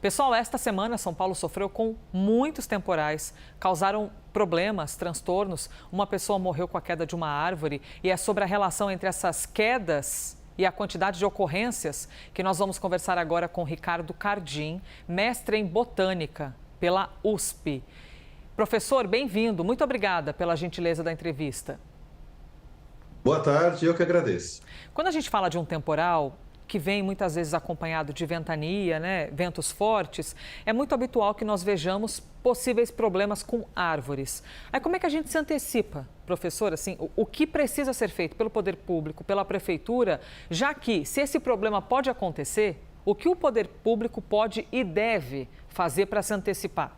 Pessoal, esta semana São Paulo sofreu com muitos temporais, causaram problemas, transtornos. Uma pessoa morreu com a queda de uma árvore e é sobre a relação entre essas quedas e a quantidade de ocorrências que nós vamos conversar agora com Ricardo Cardim, mestre em botânica pela USP. Professor, bem-vindo. Muito obrigada pela gentileza da entrevista. Boa tarde, eu que agradeço. Quando a gente fala de um temporal que vem muitas vezes acompanhado de ventania, ventos fortes, é muito habitual que nós vejamos possíveis problemas com árvores. Aí como é que a gente se antecipa, professor, assim, o que precisa ser feito pelo poder público, pela prefeitura, já que se esse problema pode acontecer, o que o poder público pode e deve fazer para se antecipar?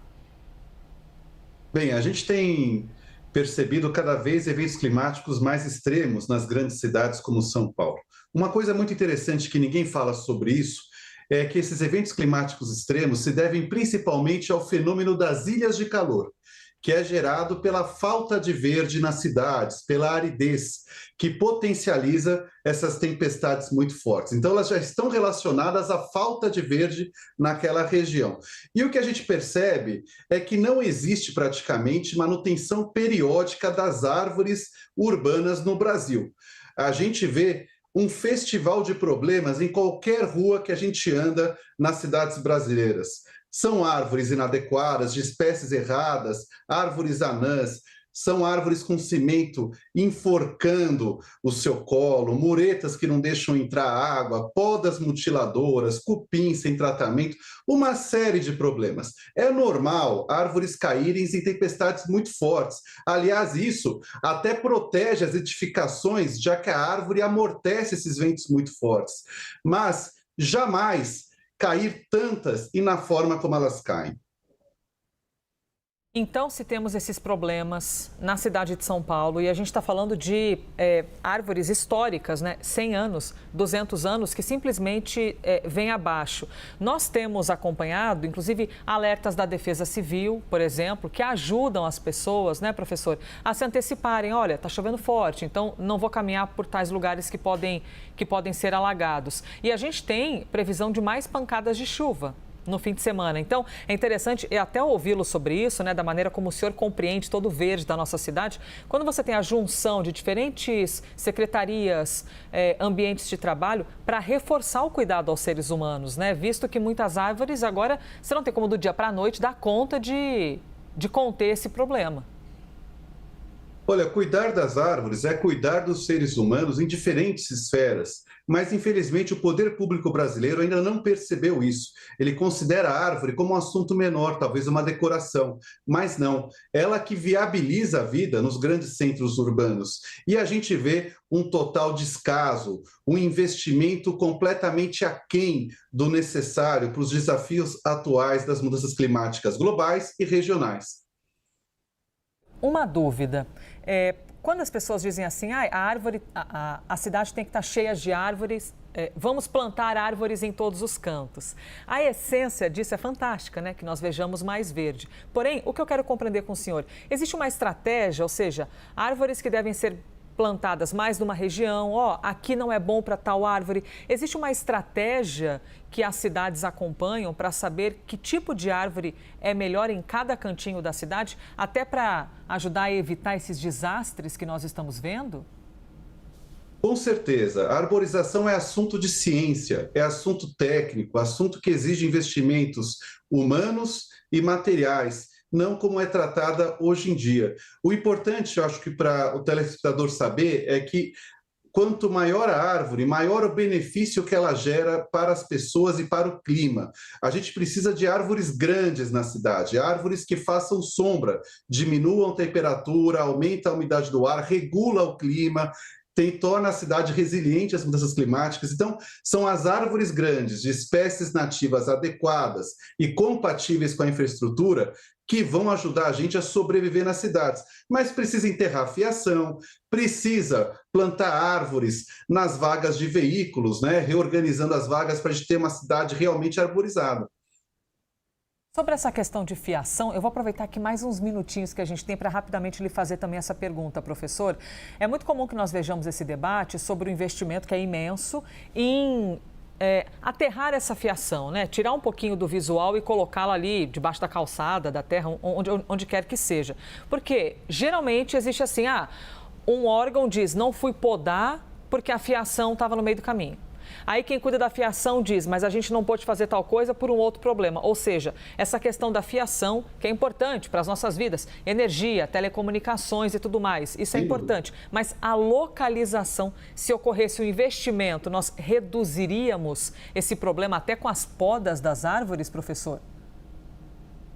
Bem, a gente tem percebido cada vez eventos climáticos mais extremos nas grandes cidades como São Paulo. Uma coisa muito interessante que ninguém fala sobre isso é que esses eventos climáticos extremos se devem principalmente ao fenômeno das ilhas de calor, que é gerado pela falta de verde nas cidades, pela aridez, que potencializa essas tempestades muito fortes. Então, elas já estão relacionadas à falta de verde naquela região. E o que a gente percebe é que não existe praticamente manutenção periódica das árvores urbanas no Brasil. A gente vê um festival de problemas em qualquer rua que a gente anda nas cidades brasileiras. São árvores inadequadas, de espécies erradas, árvores anãs, são árvores com cimento enforcando o seu colo, muretas que não deixam entrar água, podas mutiladoras, cupim sem tratamento, uma série de problemas. É normal árvores caírem em tempestades muito fortes. Aliás, isso até protege as edificações, já que a árvore amortece esses ventos muito fortes. Mas jamais cair tantas e na forma como elas caem. Então, se temos esses problemas na cidade de São Paulo e a gente está falando de árvores históricas, 100 anos, 200 anos, que simplesmente vêm abaixo. Nós temos acompanhado, inclusive, alertas da Defesa Civil, por exemplo, que ajudam as pessoas, professor, a se anteciparem. Olha, está chovendo forte, então não vou caminhar por tais lugares que podem ser alagados. E a gente tem previsão de mais pancadas de chuva no fim de semana. Então, é interessante até ouvi-lo sobre isso, da maneira como o senhor compreende todo o verde da nossa cidade. Quando você tem a junção de diferentes secretarias, ambientes de trabalho, para reforçar o cuidado aos seres humanos, visto que muitas árvores agora, você não tem como do dia para a noite dar conta de conter esse problema. Olha, cuidar das árvores é cuidar dos seres humanos em diferentes esferas, mas infelizmente o poder público brasileiro ainda não percebeu isso. Ele considera a árvore como um assunto menor, talvez uma decoração, mas não. Ela que viabiliza a vida nos grandes centros urbanos. E a gente vê um total descaso, um investimento completamente aquém do necessário para os desafios atuais das mudanças climáticas globais e regionais. Uma dúvida, quando as pessoas dizem assim, a cidade tem que estar cheia de árvores, vamos plantar árvores em todos os cantos. A essência disso é fantástica, que nós vejamos mais verde. Porém, o que eu quero compreender com o senhor, existe uma estratégia, ou seja, árvores que devem ser plantadas mais numa região, aqui não é bom para tal árvore. Existe uma estratégia que as cidades acompanham para saber que tipo de árvore é melhor em cada cantinho da cidade, até para ajudar a evitar esses desastres que nós estamos vendo? Com certeza, a arborização é assunto de ciência, é assunto técnico, assunto que exige investimentos humanos e materiais, não como é tratada hoje em dia. O importante, eu acho que para o telespectador saber, é que quanto maior a árvore, maior o benefício que ela gera para as pessoas e para o clima. A gente precisa de árvores grandes na cidade, árvores que façam sombra, diminuam a temperatura, aumentam a umidade do ar, regula o clima, torna a cidade resiliente às mudanças climáticas. Então, são as árvores grandes, de espécies nativas adequadas e compatíveis com a infraestrutura, que vão ajudar a gente a sobreviver nas cidades. Mas precisa enterrar fiação, precisa plantar árvores nas vagas de veículos, reorganizando as vagas para a gente ter uma cidade realmente arborizada. Sobre essa questão de fiação, eu vou aproveitar aqui mais uns minutinhos que a gente tem para rapidamente lhe fazer também essa pergunta, professor. É muito comum que nós vejamos esse debate sobre o investimento que é imenso em aterrar essa fiação, né? Tirar um pouquinho do visual e colocá-la ali debaixo da calçada, da terra, onde quer que seja. Porque geralmente existe assim, um órgão diz, não fui podar porque a fiação estava no meio do caminho. Aí quem cuida da fiação diz, mas a gente não pôde fazer tal coisa por um outro problema. Ou seja, essa questão da fiação, que é importante para as nossas vidas, energia, telecomunicações e tudo mais, isso é importante. Mas a localização, se ocorresse um investimento, nós reduziríamos esse problema até com as podas das árvores, professor?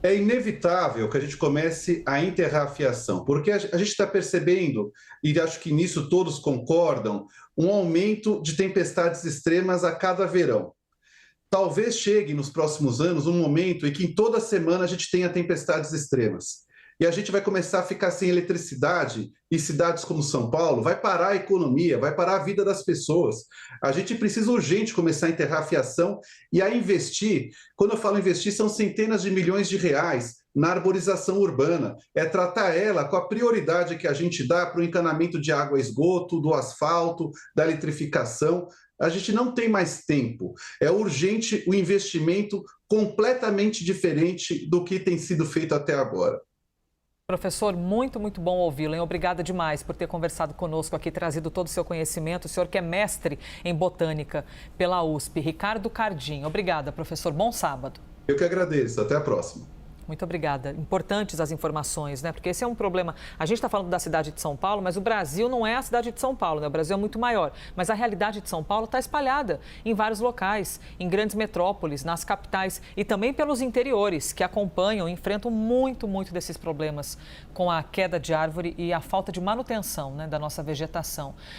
É inevitável que a gente comece a enterrar a fiação, porque a gente está percebendo, e acho que nisso todos concordam, um aumento de tempestades extremas a cada verão. Talvez chegue nos próximos anos um momento em que em toda semana a gente tenha tempestades extremas. E a gente vai começar a ficar sem eletricidade em cidades como São Paulo, vai parar a economia, vai parar a vida das pessoas. A gente precisa urgente começar a enterrar a fiação e a investir. Quando eu falo investir, são centenas de milhões de reais na arborização urbana. É tratar ela com a prioridade que a gente dá para o encanamento de água e esgoto, do asfalto, da eletrificação. A gente não tem mais tempo. É urgente o investimento completamente diferente do que tem sido feito até agora. Professor, muito bom ouvi-lo, hein? Obrigada demais por ter conversado conosco aqui, trazido todo o seu conhecimento. O senhor que é mestre em botânica pela USP, Ricardo Cardim. Obrigada, professor. Bom sábado. Eu que agradeço. Até a próxima. Muito obrigada. Importantes as informações, né? Porque esse é um problema. A gente está falando da cidade de São Paulo, mas o Brasil não é a cidade de São Paulo, né? O Brasil é muito maior. Mas a realidade de São Paulo está espalhada em vários locais, em grandes metrópoles, nas capitais e também pelos interiores, que acompanham, enfrentam muito desses problemas com a queda de árvore e a falta de manutenção, né, da nossa vegetação.